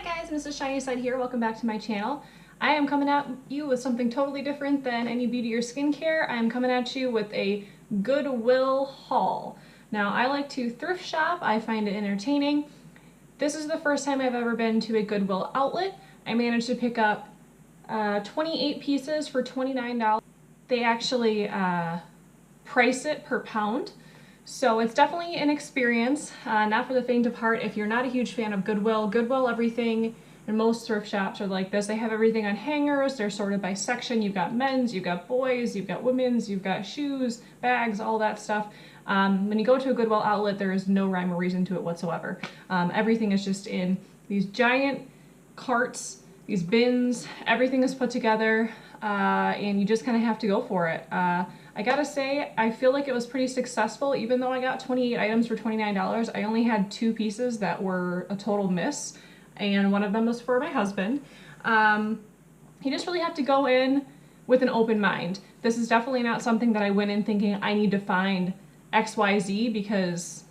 Hi guys, Mrs. Shiny Side here. Welcome back to my channel. I am coming at you with something totally different than any beauty or skincare. I am coming at you with a Goodwill haul. Now, I like to thrift shop. I find it entertaining. This is the first time I've ever been to a Goodwill Outlet. I managed to pick up 28 pieces for $29. They actually price it per pound. So it's definitely an experience, not for the faint of heart. If you're not a huge fan of Goodwill everything, and most thrift shops are like this. They have everything on hangers, they're sorted by section. You've got men's, you've got boys, you've got women's, you've got shoes, bags, all that stuff. When you go to a Goodwill outlet, there is no rhyme or reason to it whatsoever. Everything is just in these giant carts, these bins, everything is put together, and you just kind of have to go for it. I gotta say, I feel like it was pretty successful. Even though I got 28 items for $29, I only had 2 pieces that were a total miss, and one of them was for my husband. You just really have to go in with an open mind. This is definitely not something that I went in thinking I need to find XYZ, because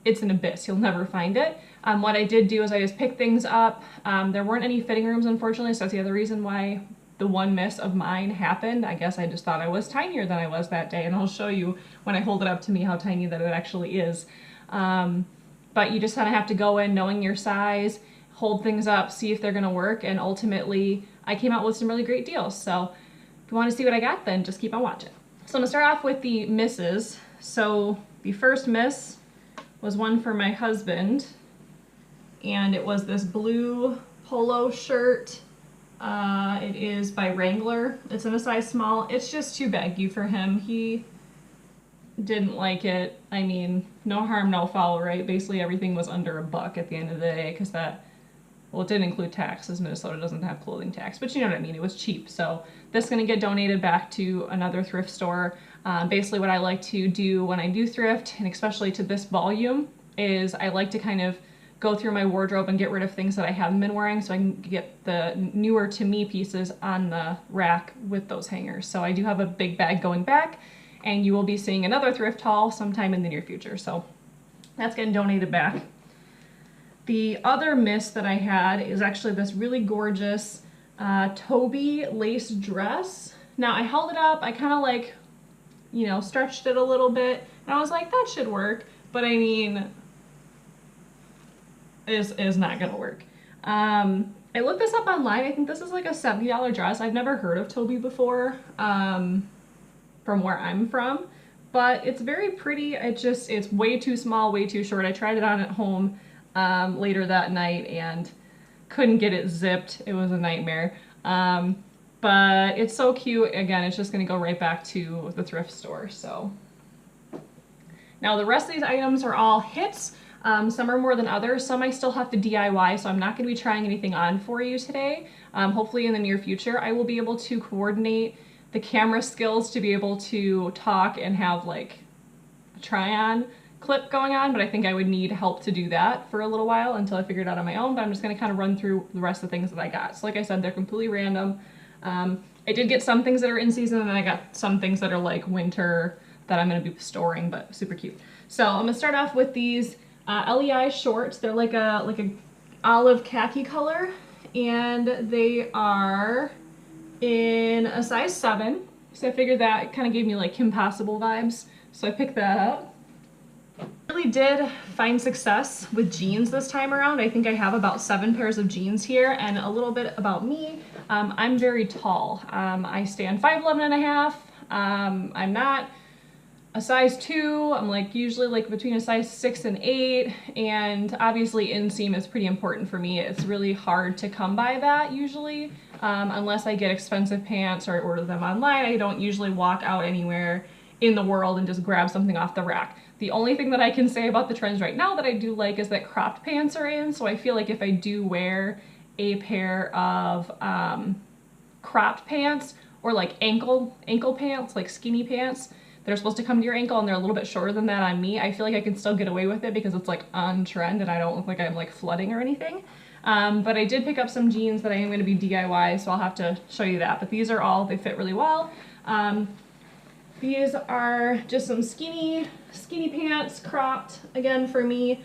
it's an abyss. You'll never find it. What I did do is I just picked things up. There weren't any fitting rooms, unfortunately, so that's the other reason why the one miss of mine happened. I guess I just thought I was tinier than I was that day, and I'll show you when I hold it up to me how tiny that it actually is. But you just kind of have to go in knowing your size, hold things up, see if they're gonna work, and ultimately I came out with some really great deals. So if you want to see what I got, then just keep on watching. So I'm gonna start off with the misses. So the first miss was one for my husband, and it was this blue polo shirt. It is by Wrangler. It's in a size small. It's just too baggy for him. He didn't like it. I mean, no harm, no foul, right? Basically everything was under $1 at the end of the day, because that, well, it didn't include taxes. Minnesota doesn't have clothing tax, but you know what I mean. It was cheap. So this is going to get donated back to another thrift store. Basically what I like to do when I do thrift, and especially to this volume, is I like to kind of go through my wardrobe and get rid of things that I haven't been wearing, so I can get the newer to me pieces on the rack with those hangers. So I do have a big bag going back, and you will be seeing another thrift haul sometime in the near future. So that's getting donated back. The other miss that I had is actually this really gorgeous Toby lace dress. Now I held it up, I kind of like, you know, stretched it a little bit, and I was like, that should work, but I mean, is not gonna work. I looked this up online. I think this is like a $70 dress. I've never heard of Toby before, from where I'm from, but it's very pretty. It's way too small, way too short. I tried it on at home later that night and couldn't get it zipped. It was a nightmare. But it's so cute. Again, it's just gonna go right back to the thrift store. So now the rest of these items are all hits. Some are more than others. Some I still have to DIY, so I'm not going to be trying anything on for you today. Hopefully in the near future I will be able to coordinate the camera skills to be able to talk and have like a try-on clip going on, but I think I would need help to do that for a little while until I figure it out on my own. But I'm just going to kind of run through the rest of the things that I got. So like I said, they're completely random. I did get some things that are in season, and then I got some things that are like winter that I'm going to be storing, but super cute. So I'm going to start off with these LEI shorts. They're like a olive khaki color, and they are in a size 7. So I figured that kind of gave me like Kim Possible vibes, so I picked that up. Really did find success with jeans this time around. I think I have about 7 pairs of jeans here. And a little bit about me, I'm very tall. I stand 5'11" and a half. I'm not a size 2, I'm like usually like between a size 6 and 8, and obviously inseam is pretty important for me. It's really hard to come by that usually, unless I get expensive pants or I order them online. I don't usually walk out anywhere in the world and just grab something off the rack. The only thing that I can say about the trends right now that I do like is that cropped pants are in, so I feel like if I do wear a pair of cropped pants, or like ankle pants, like skinny pants, they're supposed to come to your ankle and they're a little bit shorter than that on me, I feel like I can still get away with it because it's like on trend and I don't look like I'm like flooding or anything. But I did pick up some jeans that I am going to be DIY, so I'll have to show you that. But these are all, they fit really well. These are just some skinny pants, cropped, again for me.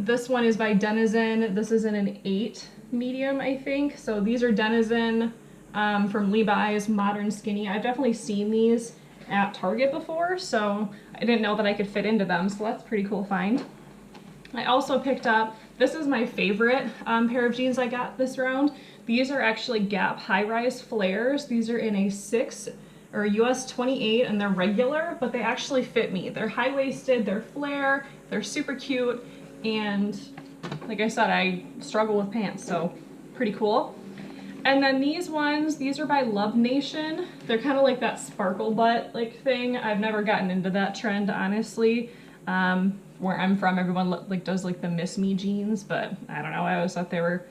This one is by Denizen. This is in an 8 medium, I think. So these are Denizen from Levi's Modern Skinny. I've definitely seen these at Target before, so I didn't know that I could fit into them, so that's a pretty cool find. I also picked up, this is my favorite pair of jeans I got this round. These are actually Gap high-rise flares. These are in a 6 or US 28 and they're regular, but they actually fit me. They're high-waisted, they're flare, they're super cute, and like I said, I struggle with pants, so pretty cool. And then these ones, these are by Love Nation. They're kind of like that sparkle butt like thing. I've never gotten into that trend, honestly. Where I'm from, everyone like does like the Miss Me jeans, but I don't know, I always thought they were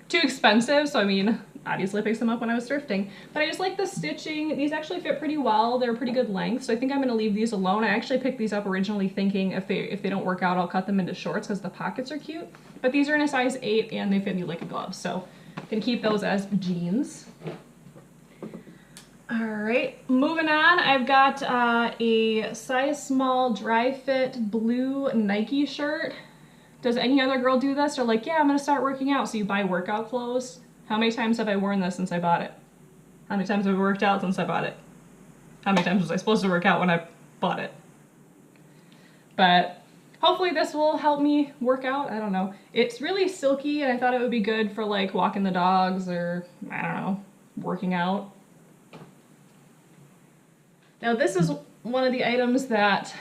too expensive, so I mean, obviously I picked them up when I was thrifting. But I just like the stitching. These actually fit pretty well. They're pretty good length, so I think I'm gonna leave these alone. I actually picked these up originally thinking if they don't work out, I'll cut them into shorts because the pockets are cute. But these are in a size 8 and they fit me like a glove, so I can keep those as jeans. All right, moving on, I've got a size small dry fit blue Nike shirt. Does any other girl do this? Or like, yeah, I'm gonna start working out, so you buy workout clothes. How many times have I worn this since I bought it? How many times have I worked out since I bought it? How many times was I supposed to work out when I bought it? But hopefully this will help me work out, I don't know. It's really silky and I thought it would be good for like walking the dogs or, I don't know, working out. Now this is one of the items that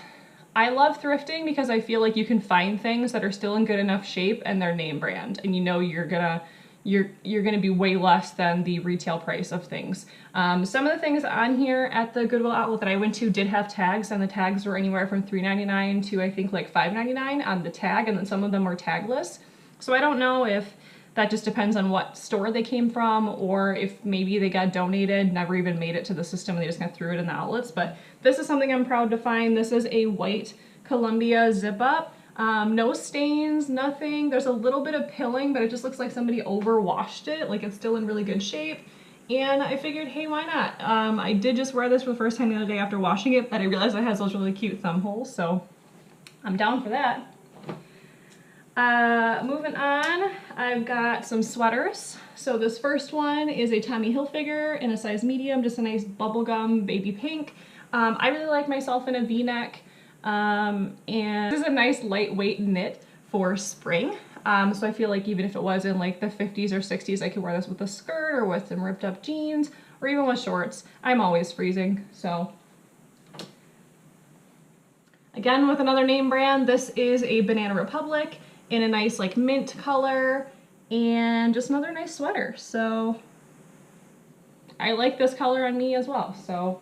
I love thrifting because I feel like you can find things that are still in good enough shape and they're name brand, and you know you're gonna be way less than the retail price of things. Some of the things on here at the Goodwill Outlet that I went to did have tags, and the tags were anywhere from $3.99 to I think like $5.99 on the tag, and then some of them were tagless. So I don't know if that just depends on what store they came from, or if maybe they got donated, never even made it to the system, and they just kind of threw it in the outlets. But this is something I'm proud to find. This is a white Columbia zip up. No stains, nothing. There's a little bit of pilling, but it just looks like somebody overwashed it. Like it's still in really good shape. And I figured, hey, why not? I did just wear this for the first time the other day after washing it, but I realized it has those really cute thumb holes, so I'm down for that. Moving on, I've got some sweaters. So this first one is a Tommy Hilfiger in a size medium, just a nice bubblegum baby pink. I really like myself in a V-neck, and this is a nice lightweight knit for spring. So I feel like even if it was in like the 50s or 60s, I could wear this with a skirt or with some ripped up jeans or even with shorts. I'm always freezing, so. Again, with another name brand, this is a Banana Republic in a nice like mint color, and just another nice sweater. So I like this color on me as well. So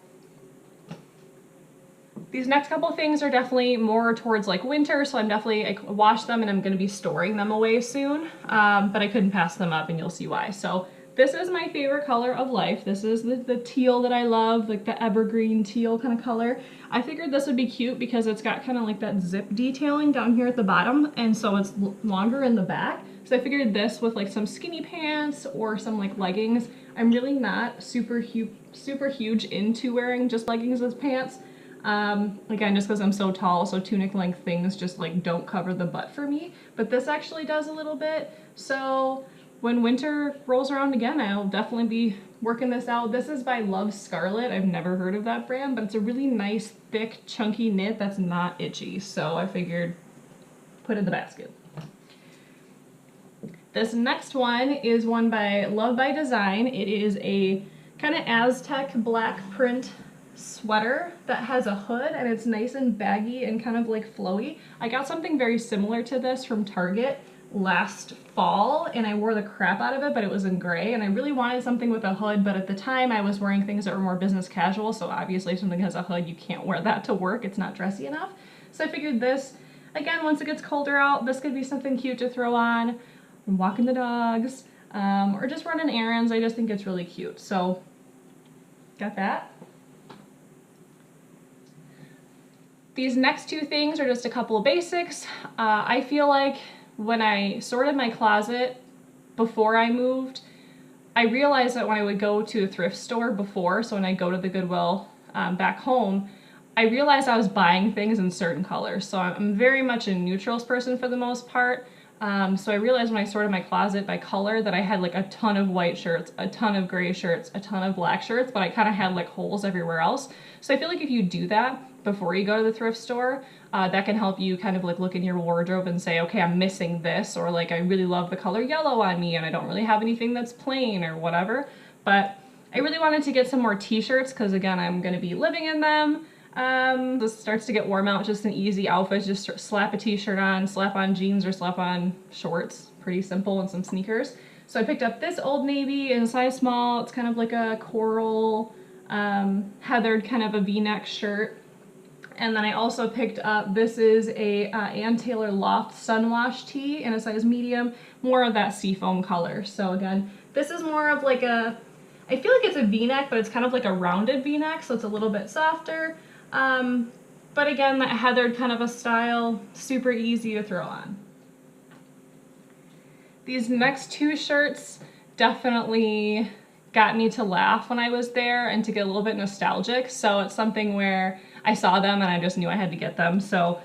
these next couple things are definitely more towards like winter, so I washed them and I'm going to be storing them away soon, but I couldn't pass them up, and you'll see why. So this is my favorite color of life. This is the teal that I love, like the evergreen teal kind of color. I figured this would be cute because it's got kind of like that zip detailing down here at the bottom, and so it's longer in the back. So I figured this with like some skinny pants or some like leggings. I'm really not super huge into wearing just leggings as pants. Again, just because I'm so tall, so tunic length things just like don't cover the butt for me. But this actually does a little bit. So when winter rolls around again, I'll definitely be working this out. This is by Love Scarlet. I've never heard of that brand, but it's a really nice, thick, chunky knit that's not itchy. So I figured put in the basket. This next one is one by Love by Design. It is a kind of Aztec black print sweater that has a hood, and it's nice and baggy and kind of like flowy. I got something very similar to this from Target last fall, and I wore the crap out of it, but it was in gray, and I really wanted something with a hood, but at the time I was wearing things that were more business casual, so obviously if something has a hood, you can't wear that to work. It's not dressy enough. So I figured this, again, once it gets colder out, this could be something cute to throw on when walking the dogs, or just running errands. I just think it's really cute. So got that. These next two things are just a couple of basics. I feel like when I sorted my closet before I moved, I realized that when I would go to a thrift store before, so when I go to the Goodwill back home, I realized I was buying things in certain colors. So I'm very much a neutrals person for the most part. So I realized when I sorted my closet by color that I had like a ton of white shirts, a ton of gray shirts, a ton of black shirts, but I kind of had like holes everywhere else. So I feel like if you do that before you go to the thrift store, that can help you kind of like look in your wardrobe and say, okay, I'm missing this, or like I really love the color yellow on me and I don't really have anything that's plain or whatever. But I really wanted to get some more t-shirts because again, I'm going to be living in them. This starts to get warm out, just an easy outfit, just slap a t-shirt on, slap on jeans or slap on shorts, pretty simple, and some sneakers. So I picked up this Old Navy in a size small. It's kind of like a coral, heathered kind of a v-neck shirt. And then I also picked up, this is a Ann Taylor Loft Sunwash tee in a size medium, more of that seafoam color. So again, this is more of like a, I feel like it's a v-neck, but it's kind of like a rounded v-neck, so it's a little bit softer. But again, that heathered kind of a style, super easy to throw on. These next two shirts definitely got me to laugh when I was there and to get a little bit nostalgic. So it's something where I saw them and I just knew I had to get them. So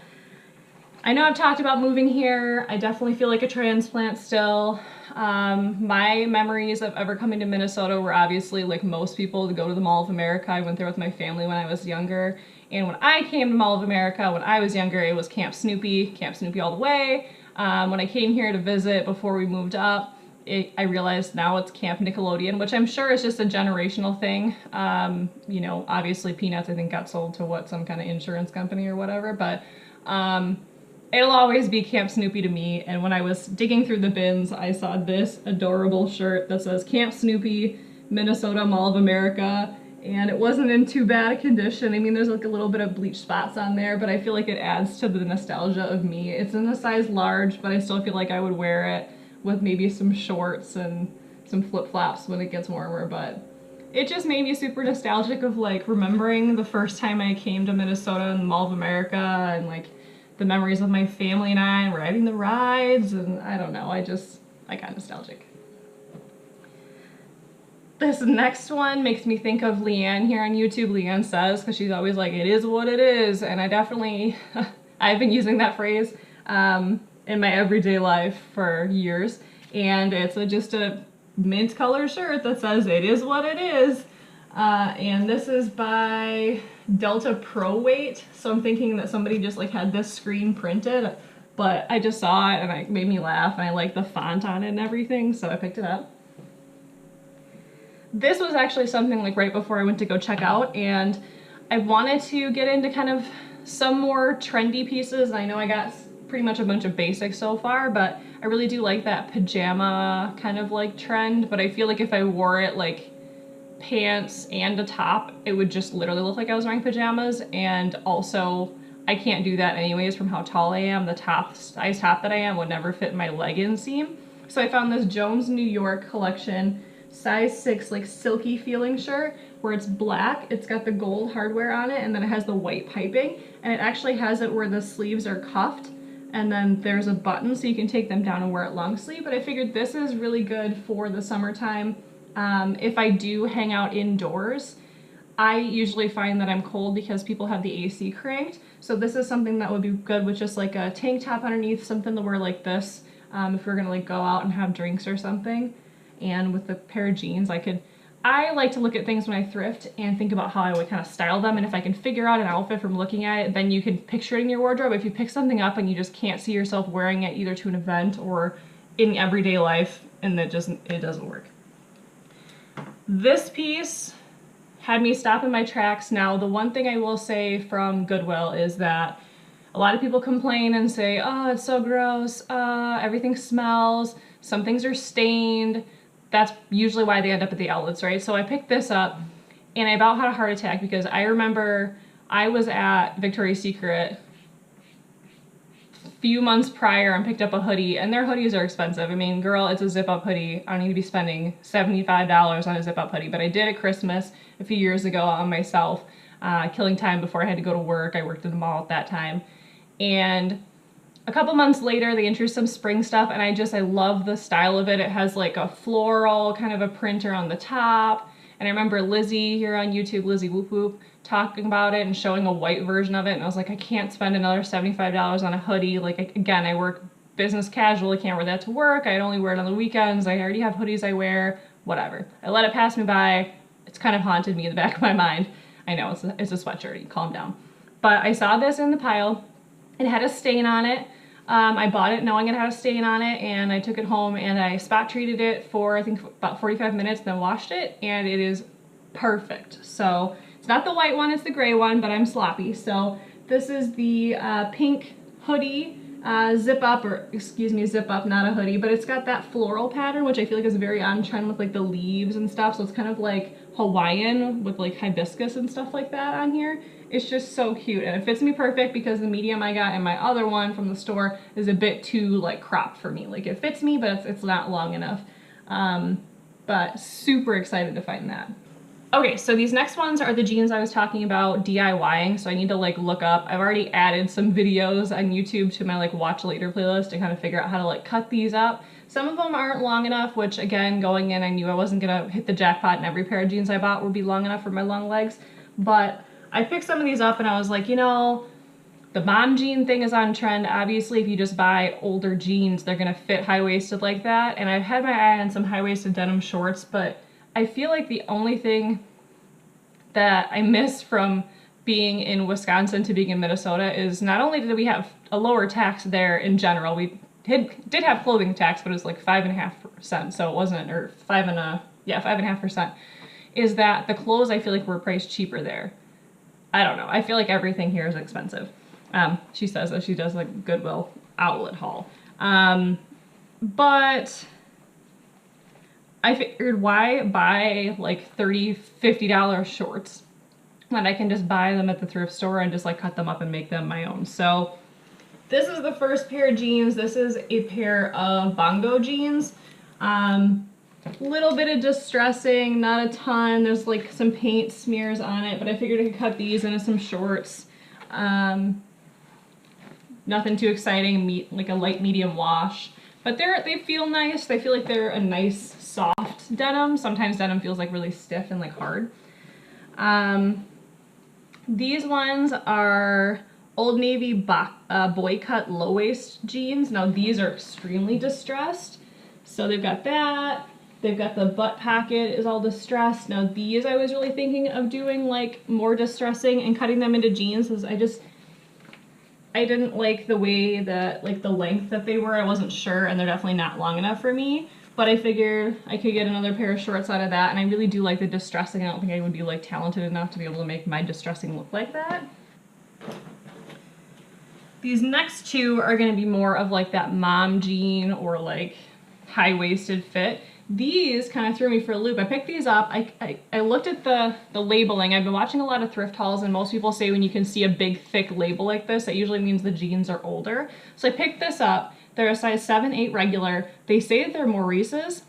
I know I've talked about moving here. I definitely feel like a transplant still. My memories of ever coming to Minnesota were obviously like most people to go to the Mall of America. I went there with my family when I was younger. And when I came to Mall of America when I was younger, it was Camp Snoopy all the way. When I came here to visit before we moved up, I realized now it's Camp Nickelodeon, which I'm sure is just a generational thing. You know, obviously Peanuts I think got sold to some kind of insurance company or whatever, but it'll always be Camp Snoopy to me. And when I was digging through the bins, I saw this adorable shirt that says Camp Snoopy, Minnesota Mall of America, and it wasn't in too bad a condition. I mean, there's like a little bit of bleach spots on there, but I feel like it adds to the nostalgia of me. It's in a size large, but I still feel like I would wear it with maybe some shorts and some flip-flops when it gets warmer, but it just made me super nostalgic of like remembering the first time I came to Minnesota and the Mall of America and like the memories of my family and I and riding the rides, and I don't know, I got nostalgic. This next one makes me think of Leanne here on YouTube. Leanne says, because she's always like, it is what it is, and I definitely, I've been using that phrase in my everyday life for years, and it's just a mint color shirt that says it is what it is. And this is by Delta Pro Weight, so I'm thinking that somebody just like had this screen printed, but I just saw it and it made me laugh and I like the font on it and everything, so I picked it up. This was actually something like right before I went to go check out, and I wanted to get into kind of some more trendy pieces. I know I got pretty much a bunch of basics so far, but I really do like that pajama kind of like trend, but I feel like if I wore it like pants and a top, it would just literally look like I was wearing pajamas, and also I can't do that anyways from how tall I am. The size top that I am would never fit my leg inseam. So I found this Jones New York collection size 6 like silky feeling shirt where it's black, it's got the gold hardware on it, and then it has the white piping, and it actually has it where the sleeves are cuffed and then there's a button so you can take them down and wear it long sleeve. But I figured this is really good for the summertime. If I do hang out indoors, I usually find that I'm cold because people have the AC cranked, so this is something that would be good with just like a tank top underneath, something to wear like this if we're gonna like go out and have drinks or something. And with the pair of jeans, I like to look at things when I thrift and think about how I would kind of style them, and if I can figure out an outfit from looking at it, then you can picture it in your wardrobe. If you pick something up and you just can't see yourself wearing it either to an event or in everyday life, and it doesn't work. This piece had me stop in my tracks. Now, the one thing I will say from Goodwill is that a lot of people complain and say, oh, it's so gross, everything smells, some things are stained. That's usually why they end up at the outlets, right? So I picked this up and I about had a heart attack because I remember I was at Victoria's Secret a few months prior and picked up a hoodie, and their hoodies are expensive. I mean, girl, it's a zip-up hoodie. I don't need to be spending $75 on a zip-up hoodie, but I did at Christmas a few years ago on myself, killing time before I had to go to work. I worked in the mall at that time. And a couple months later, they introduced some spring stuff, and I love the style of it. It has like a floral kind of a printer on the top, And I remember Lizzie here on YouTube, Lizzie Whoop Whoop, talking about it and showing a white version of it. And I was like, I can't spend another $75 on a hoodie. Like, again, I work business casual. I can't wear that to work. I only wear it on the weekends. I already have hoodies I wear, whatever. I let it pass me by. It's kind of haunted me in the back of my mind. I know, it's a sweatshirt. Calm down. But I saw this in the pile. It had a stain on it. I bought it knowing it had a stain on it, and I took it home and I spot treated it for I think about 45 minutes, then washed it, and it is perfect. So it's not the white one, it's the gray one, but I'm sloppy. So this is the pink hoodie, zip up, or excuse me, zip up, not a hoodie, but it's got that floral pattern, which I feel like is very on trend with like the leaves and stuff. So it's kind of like Hawaiian with like hibiscus and stuff like that on here. It's just so cute, and it fits me perfect because the medium I got in my other one from the store is a bit too like cropped for me. Like it fits me, but it's not long enough. But super excited to find that. Okay, so these next ones are the jeans I was talking about DIYing, so I need to like look up. I've already added some videos on YouTube to my like watch later playlist to kind of figure out how to like cut these up. Some of them aren't long enough, which again, going in, I knew I wasn't gonna hit the jackpot and every pair of jeans I bought would be long enough for my long legs, but I picked some of these up and I was like, you know, the mom jean thing is on trend. Obviously, if you just buy older jeans, they're gonna fit high-waisted like that. And I've had my eye on some high-waisted denim shorts, but I feel like the only thing that I miss from being in Wisconsin to being in Minnesota is not only did we have a lower tax there in general, we did have clothing tax, but it was like 5.5%, so it wasn't, or 5.5%, is that the clothes I feel like were priced cheaper there. I don't know. I feel like everything here is expensive. She says that she does like Goodwill Outlet haul. But I figured why buy like $30, $50 shorts when I can just buy them at the thrift store and just like cut them up and make them my own. So this is the first pair of jeans. This is a pair of bongo jeans. Little bit of distressing, not a ton. There's like some paint smears on it, but I figured I could cut these into some shorts. Nothing too exciting, like a light medium wash. But they feel nice. They feel like they're a nice soft denim. Sometimes denim feels like really stiff and like hard. These ones are Old Navy boy cut low waist jeans. Now these are extremely distressed. So they've got that. They've got the butt pocket is all distressed. Now these I was really thinking of doing like more distressing and cutting them into jeans because I didn't like the way that, like the length that they were. I wasn't sure, and they're definitely not long enough for me. But I figured I could get another pair of shorts out of that, and I really do like the distressing. I don't think I would be like talented enough to be able to make my distressing look like that. These next two are gonna be more of like that mom jean or like high-waisted fit. These kind of threw me for a loop. I picked these up. I looked at the labeling. I've been watching a lot of thrift hauls, and most people say when you can see a big thick label like this, that usually means the jeans are older. So I picked this up. They're a size 7/8 regular. They say that they're Maurice's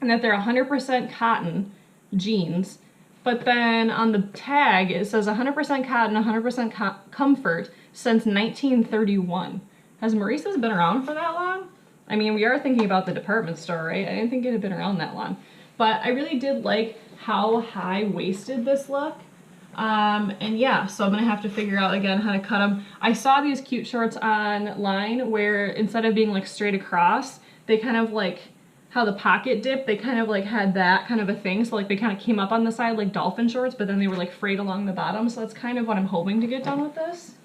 and that they're 100% cotton jeans. But then on the tag, it says 100% cotton, 100% comfort since 1931. Has Maurice's been around for that long? I mean, we are thinking about the department store, right? I didn't think it had been around that long. But I really did like how high-waisted this looked. And yeah, so I'm gonna have to figure out again how to cut them. I saw these cute shorts online where instead of being like straight across, they kind of like how the pocket dip, they kind of like had that kind of a thing. So like they kind of came up on the side like dolphin shorts, but then they were like frayed along the bottom. So that's kind of what I'm hoping to get done with this.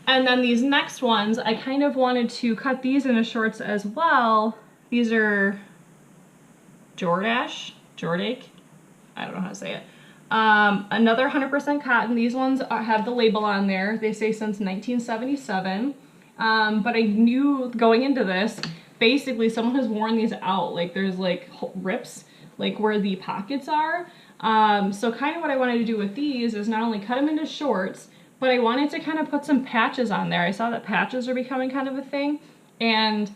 And then these next ones, I kind of wanted to cut these into shorts as well. These are Jordache, I don't know how to say it. Another 100% cotton. These ones have the label on there. They say since 1977. But I knew going into this, basically someone has worn these out. Like there's like rips, like where the pockets are. So kind of what I wanted to do with these is not only cut them into shorts, but I wanted to kind of put some patches on there. I saw that patches are becoming kind of a thing, and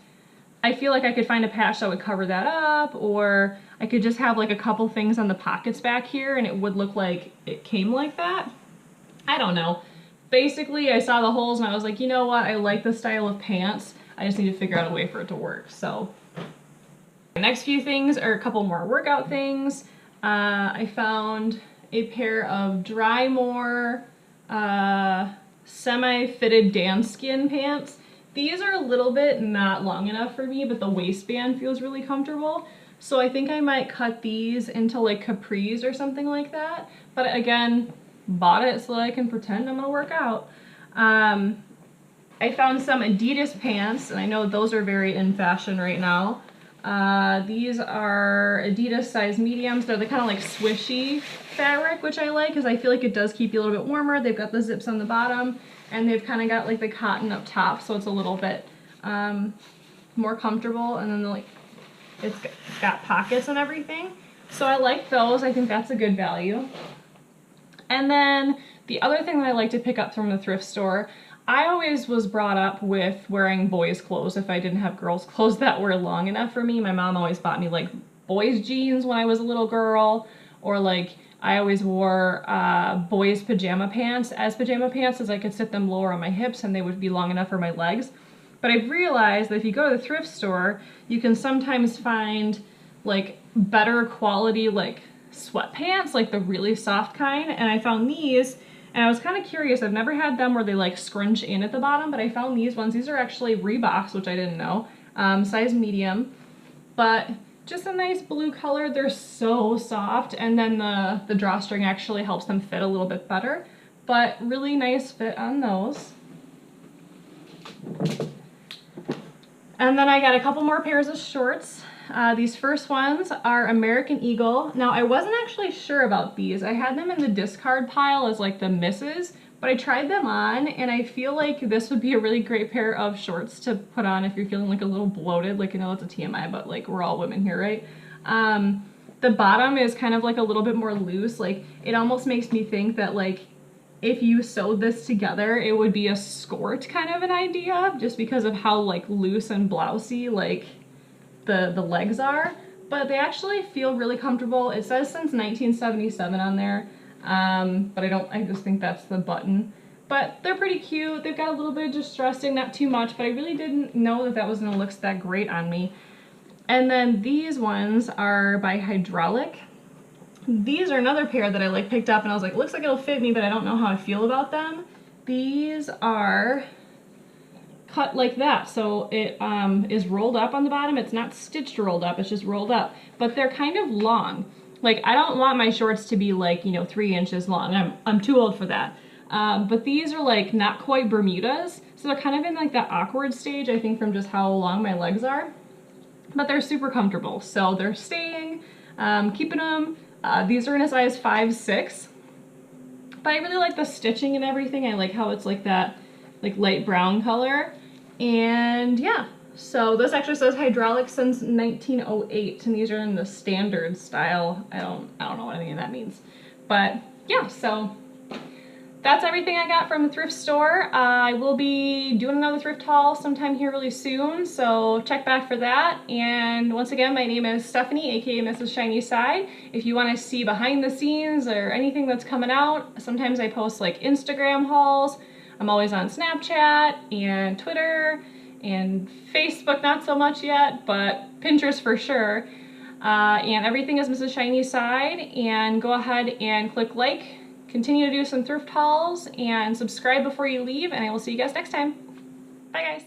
I feel like I could find a patch that would cover that up, or I could just have like a couple things on the pockets back here and it would look like it came like that. I don't know. Basically, I saw the holes and I was like, you know what? I like the style of pants. I just need to figure out a way for it to work. So The next few things are a couple more workout things. I found a pair of Drymore semi-fitted dance skin pants. These are a little bit not long enough for me, but the waistband feels really comfortable. So I think I might cut these into like capris or something like that. But again, bought it so that I can pretend I'm gonna work out. I found some Adidas pants, and I know those are very in fashion right now. These are Adidas size mediums. They're the kind of like swishy fabric, which I like because I feel like it does keep you a little bit warmer. They've got the zips on the bottom, and they've kind of got like the cotton up top, so it's a little bit more comfortable, and then like it's got pockets and everything. So I like those. I think that's a good value. And then the other thing that I like to pick up from the thrift store, I always was brought up with wearing boys' clothes if I didn't have girls' clothes that were long enough for me. My mom always bought me like boys' jeans when I was a little girl, or like I always wore boys' pajama pants as pajama pants, as I could sit them lower on my hips and they would be long enough for my legs. But I've realized that if you go to the thrift store, you can sometimes find like better quality like sweatpants, like the really soft kind, and I found these. And I was kind of curious, I've never had them where they like scrunch in at the bottom, but I found these ones. These are actually Reeboks, which I didn't know, size medium, but just a nice blue color. They're so soft, and then the drawstring actually helps them fit a little bit better, but really nice fit on those. And then I got a couple more pairs of shorts. These first ones are American Eagle. Now I wasn't actually sure about these. I had them in the discard pile as like the misses, but I tried them on and I feel like this would be a really great pair of shorts to put on if you're feeling like a little bloated. Like, I know it's a TMI, but like we're all women here, right? The bottom is kind of like a little bit more loose. Like it almost makes me think that like if you sewed this together, it would be a skirt kind of an idea, just because of how like loose and blousy like the legs are, but they actually feel really comfortable. It says since 1977 on there, but I just think that's the button. But they're pretty cute. They've got a little bit of distressing, not too much, but I really didn't know that that was gonna look that great on me. And then these ones are by Hydraulic. These are another pair that I like picked up and I was like, looks like it'll fit me, but I don't know how I feel about them. These are cut like that, so it is rolled up on the bottom. It's not stitched rolled up, it's just rolled up, but they're kind of long. Like I don't want my shorts to be like, you know, 3 inches long. I'm too old for that. But these are like not quite Bermudas, so they're kind of in like that awkward stage, I think, from just how long my legs are. But they're super comfortable, so they're staying, keeping them. These are in a size 5'6", but I really like the stitching and everything. I like how it's like that like light brown color. And yeah, so this actually says Hydraulic since 1908, and these are in the standard style. I don't know what any of that means, but yeah, so that's everything I got from the thrift store. I will be doing another thrift haul sometime here really soon, so check back for that. And once again, my name is Stephanie, aka Mrs. Shiny Side. If you want to see behind the scenes or anything that's coming out, sometimes I post like Instagram hauls. I'm always on Snapchat and Twitter and Facebook, not so much yet, but Pinterest for sure. And everything is Mrs. Shiny Side. And go ahead and click like, continue to do some thrift hauls, and subscribe before you leave, and I will see you guys next time. Bye guys.